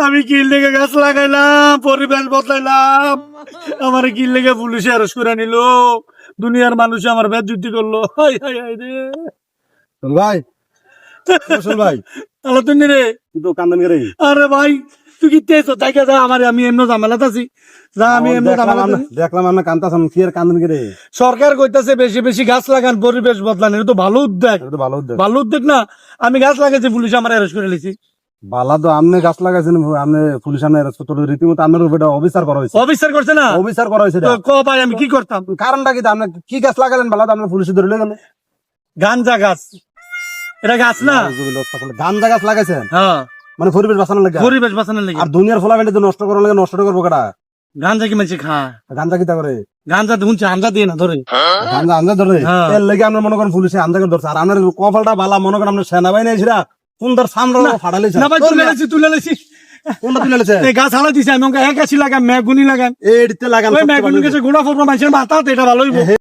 আমি কি লেগে গাছ লাগাইলাম, পরিবেশ বদলাইলাম, আমার কি লেগে পুলিশে অ্যারেস্ট করে নিল, দুনিয়ার মানুষ আমার বেজ্জতি করলো। হাই হাই হাই রে। চল ভাই, চল ভাই, তাহলে তুমি রে, তুই তো কান্দন করে। আরে ভাই তুই কি তেছো তাইকা যা, আমার আমি এমন ঝামেলাতে আছি, যা আমি এমন ঝামেলাতে আছি। দেখলাম আমরা কান্তাছাম, কি আর কান্দন করে? সরকার কইতাছে বেশি বেশি গাছ লাগান, পরিবেশ বদলান, এটা তো ভালো উদ্যোগ, এটা তো ভালো উদ্যোগ। ভালো উদ্যোগ না? আমি গাছ লাগাইছি, পুলিশ আমার অ্যারেস্ট করে লিছি। বালা তো আপনি গাছ লাগাইছেন, আপনি পুলিশ আনে রীতিমতো আপনার উপর অবিচার করা হয়েছে, অবিচার করছে না? অবিচার করা হয়েছে। তো ক ভাই আমি কি করতাম? কারণটা কি? আপনি কি গাছ লাগালেন? বালা তো আপনি পুলিশে ধরে গেলেন। গাঞ্জা গাছ, এটা গাছ না? গান্দা গাছ লাগাইছেন হ্যাঁ, মানে পরিবেশ বাঁচানোর লাগে, পরিবেশ বাঁচানোর লাগে। আর দুনিয়ার ফলা তো নষ্ট করার লাগে, নষ্ট করবো কেটা? গাঞ্জা কি মানুষ খায়? গান্দা কিতা করে? গাঞ্জা শুনছে আঞ্জা দিয়ে না ধরে, গান্দা আন্দা ধরে। হ্যাঁ। এর লেগে আপনার মনে করেন পুলিশে আন্দাকে ধরছে, আর আপনার কপালটা বালা, মনে করেন আপনার সেনাবাহিনী এসেরা কোন তার সামনে ফাটালেছে না ভাই, তুলে লেছি, তুলে লেছি। কোনটা তুলে লেছে? এই গাছ হালা দিছে, আমি ওকে এক গাছি লাগাম, মেগুনি লাগাম, এডিতে লাগান ওই মেগুনি গেছে গোড়া ফোড়া মানুষের মাথা, এটা ভালো হইব।